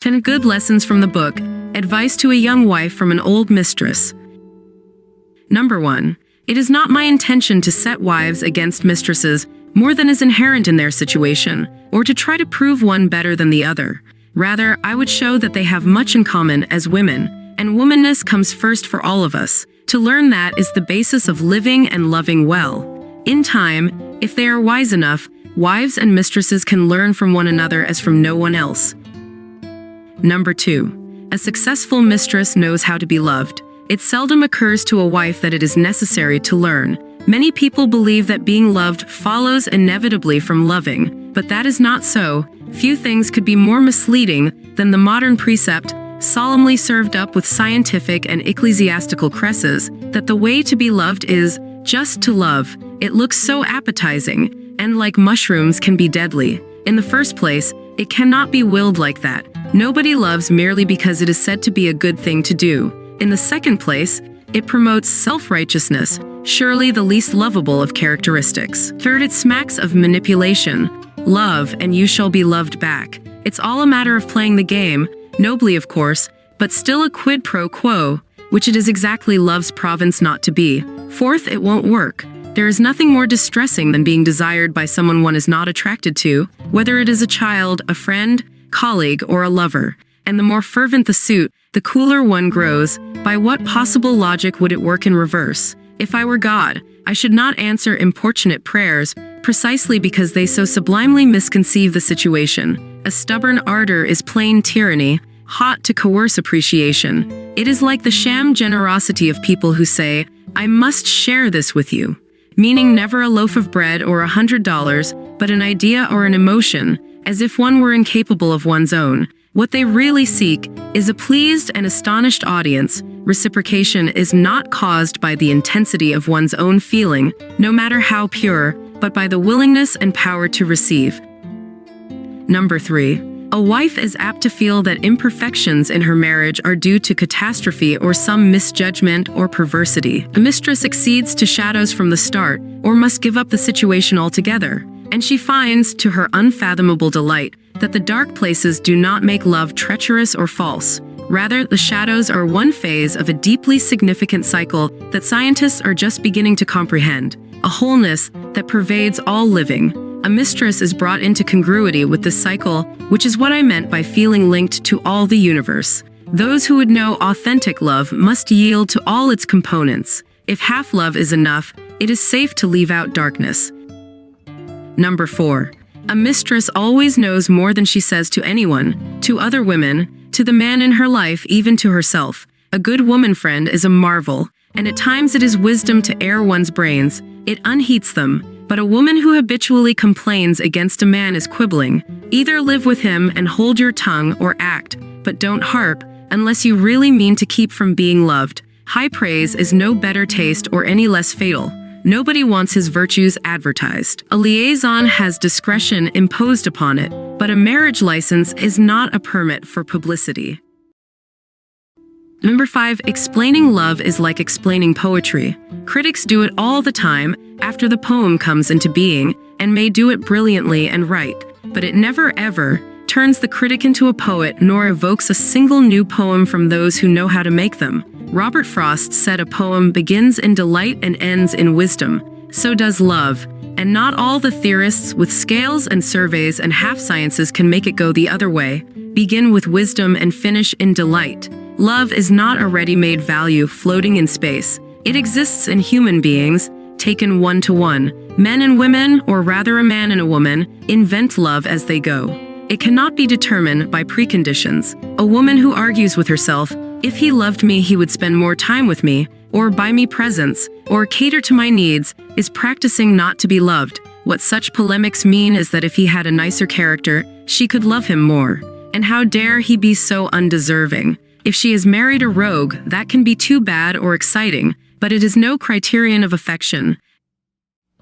10 Good Lessons from the Book. Advice to a Young Wife from an Old Mistress. Number 1. It is not my intention to set wives against mistresses more than is inherent in their situation, or to try to prove one better than the other. Rather, I would show that they have much in common as women, and womanness comes first for all of us. To learn that is the basis of living and loving well. In time, if they are wise enough, wives and mistresses can learn from one another as from no one else. Number 2. A successful mistress knows how to be loved. It seldom occurs to a wife that it is necessary to learn. Many people believe that being loved follows inevitably from loving, but that is not so. Few things could be more misleading than the modern precept, solemnly served up with scientific and ecclesiastical cresses, that the way to be loved is just to love. It looks so appetizing, and like mushrooms can be deadly. In the first place, it cannot be willed like that. Nobody loves merely because it is said to be a good thing to do. In the second place, it promotes self-righteousness, surely the least lovable of characteristics. Third, it smacks of manipulation. Love, and you shall be loved back. It's all a matter of playing the game, nobly of course, but still a quid pro quo, which it is exactly love's province not to be. Fourth, it won't work. There is nothing more distressing than being desired by someone one is not attracted to, whether it is a child, a friend, colleague, or a lover. And the more fervent the suit, the cooler one grows. By what possible logic would it work in reverse? If I were God, I should not answer importunate prayers, precisely because they so sublimely misconceive the situation. A stubborn ardor is plain tyranny, hot to coerce appreciation. It is like the sham generosity of people who say, I must share this with you, meaning never a loaf of bread or $100, but an idea or an emotion, as if one were incapable of one's own. What they really seek is a pleased and astonished audience. Reciprocation is not caused by the intensity of one's own feeling, no matter how pure, but by the willingness and power to receive. Number 3. A wife is apt to feel that imperfections in her marriage are due to catastrophe or some misjudgment or perversity. A mistress accedes to shadows from the start, or must give up the situation altogether. And she finds, to her unfathomable delight, that the dark places do not make love treacherous or false. Rather, the shadows are one phase of a deeply significant cycle that scientists are just beginning to comprehend, a wholeness that pervades all living. A mistress is brought into congruity with this cycle, which is what I meant by feeling linked to all the universe. Those who would know authentic love must yield to all its components. If half love is enough, it is safe to leave out darkness. Number 4. A mistress always knows more than she says to anyone, to other women, to the man in her life, even to herself. A good woman friend is a marvel, and at times it is wisdom to air one's brains. It unheats them. But a woman who habitually complains against a man is quibbling. Either live with him and hold your tongue, or act, but don't harp, unless you really mean to keep from being loved. High praise is no better taste or any less fatal. Nobody wants his virtues advertised. A liaison has discretion imposed upon it, but a marriage license is not a permit for publicity. Number 5. Explaining love is like explaining poetry. Critics do it all the time after the poem comes into being, and may do it brilliantly and right, but it never ever turns the critic into a poet, nor evokes a single new poem from those who know how to make them. Robert Frost said a poem begins in delight and ends in wisdom. So does love, and not all the theorists with scales and surveys and half-sciences can make it go the other way. Begin with wisdom and finish in delight. Love is not a ready-made value floating in space. It exists in human beings, taken one-to-one. Men and women, or rather a man and a woman, invent love as they go. It cannot be determined by preconditions. A woman who argues with herself, if he loved me, he would spend more time with me, or buy me presents, or cater to my needs, is practicing not to be loved. What such polemics mean is that if he had a nicer character, she could love him more. And how dare he be so undeserving? If she has married a rogue, that can be too bad or exciting, but it is no criterion of affection.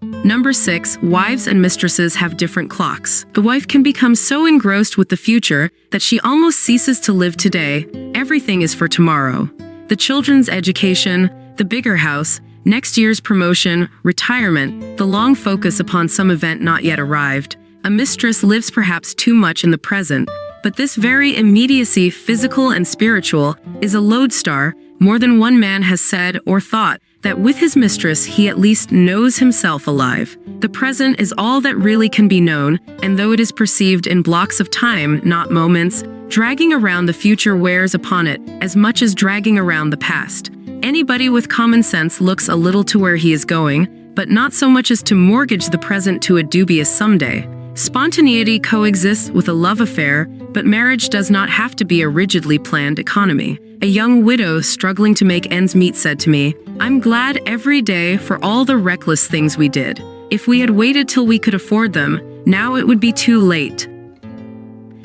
Number 6. Wives and mistresses have different clocks. The wife can become so engrossed with the future that she almost ceases to live today. Everything is for tomorrow. The children's education, the bigger house, next year's promotion, retirement, the long focus upon some event not yet arrived. A mistress lives perhaps too much in the present, But this very immediacy, physical and spiritual, is a lodestar. More than one man has said or thought that with his mistress he at least knows himself alive. The present is all that really can be known, and though it is perceived in blocks of time, not moments, dragging around the future wears upon it as much as dragging around the past. Anybody with common sense looks a little to where he is going, but not so much as to mortgage the present to a dubious someday. Spontaneity coexists with a love affair, but marriage does not have to be a rigidly planned economy. A young widow struggling to make ends meet said to me, "I'm glad every day for all the reckless things we did. If we had waited till we could afford them, now it would be too late."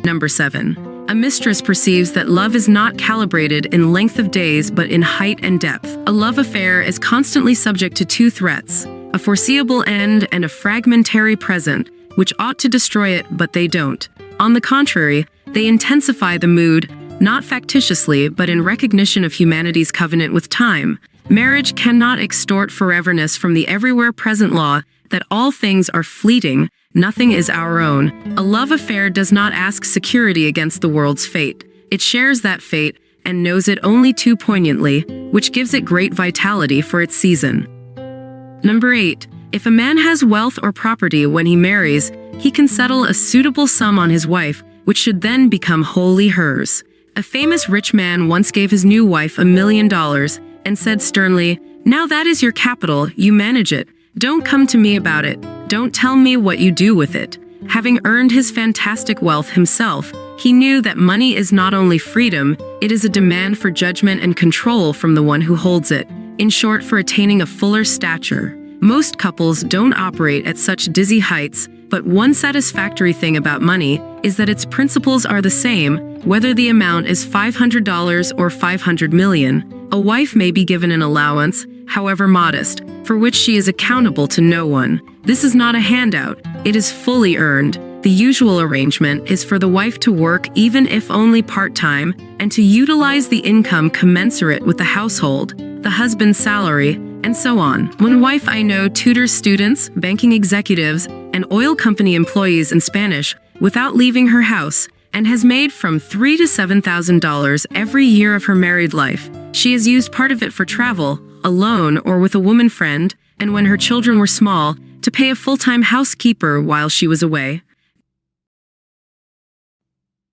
Number 7. A mistress perceives that love is not calibrated in length of days but in height and depth. A love affair is constantly subject to two threats, a foreseeable end and a fragmentary present, which ought to destroy it, but they don't. On the contrary, they intensify the mood, not factitiously, but in recognition of humanity's covenant with time. Marriage cannot extort foreverness from the everywhere present law that all things are fleeting, nothing is our own. A love affair does not ask security against the world's fate. It shares that fate and knows it only too poignantly, which gives it great vitality for its season. Number 8. If a man has wealth or property when he marries, he can settle a suitable sum on his wife, which should then become wholly hers. A famous rich man once gave his new wife $1 million and said sternly, "Now that is your capital, you manage it. Don't come to me about it. Don't tell me what you do with it." Having earned his fantastic wealth himself, he knew that money is not only freedom, it is a demand for judgment and control from the one who holds it. In short, for attaining a fuller stature. Most couples don't operate at such dizzy heights, but one satisfactory thing about money is that its principles are the same, whether the amount is $500 or $500 million. A wife may be given an allowance, however modest, for which she is accountable to no one. This is not a handout, it is fully earned. The usual arrangement is for the wife to work even if only part-time, and to utilize the income commensurate with the household, the husband's salary, and so on. One wife I know tutors students, banking executives, and oil company employees in Spanish without leaving her house, and has made from $3,000 to $7,000 every year of her married life. She has used part of it for travel, alone or with a woman friend, and when her children were small, to pay a full-time housekeeper while she was away.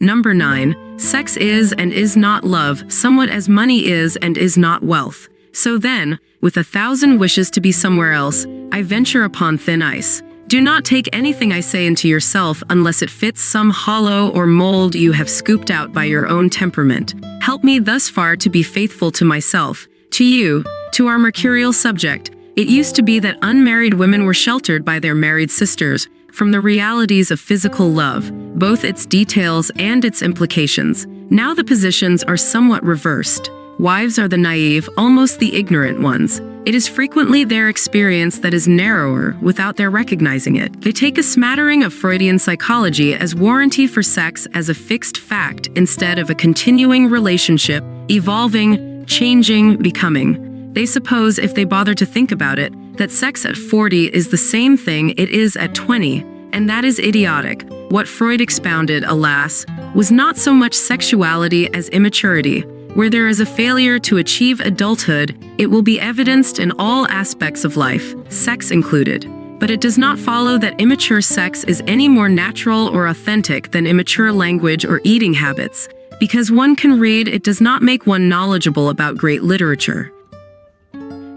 Number 9. Sex is and is not love, somewhat as money is and is not wealth. So then, with 1,000 wishes to be somewhere else, I venture upon thin ice. Do not take anything I say into yourself unless it fits some hollow or mold you have scooped out by your own temperament. Help me thus far to be faithful to myself, to you, to our mercurial subject. It used to be that unmarried women were sheltered by their married sisters from the realities of physical love, both its details and its implications. Now the positions are somewhat reversed. Wives are the naive, almost the ignorant ones. It is frequently their experience that is narrower without their recognizing it. They take a smattering of Freudian psychology as warranty for sex as a fixed fact instead of a continuing relationship, evolving, changing, becoming. They suppose, if they bother to think about it, that sex at 40 is the same thing it is at 20, and that is idiotic. What Freud expounded, alas, was not so much sexuality as immaturity. Where there is a failure to achieve adulthood, it will be evidenced in all aspects of life, sex included. But it does not follow that immature sex is any more natural or authentic than immature language or eating habits. Because one can read, it does not make one knowledgeable about great literature.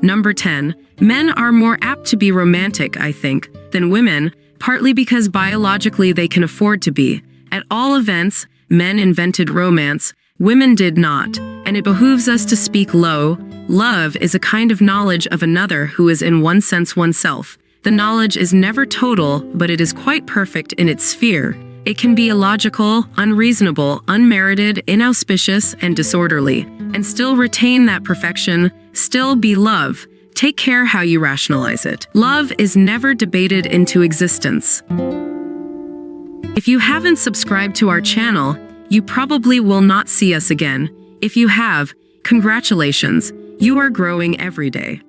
Number 10. Men are more apt to be romantic, I think, than women, partly because biologically they can afford to be. At all events, men invented romance, women did not, and it behooves us to speak low. Love is a kind of knowledge of another who is in one sense oneself. The knowledge is never total, but it is quite perfect in its sphere. It can be illogical, unreasonable, unmerited, inauspicious, and disorderly, and still retain that perfection, still be love. Take care how you rationalize it. Love is never debated into existence. If you haven't subscribed to our channel, you probably will not see us again. If you have, congratulations, you are growing every day.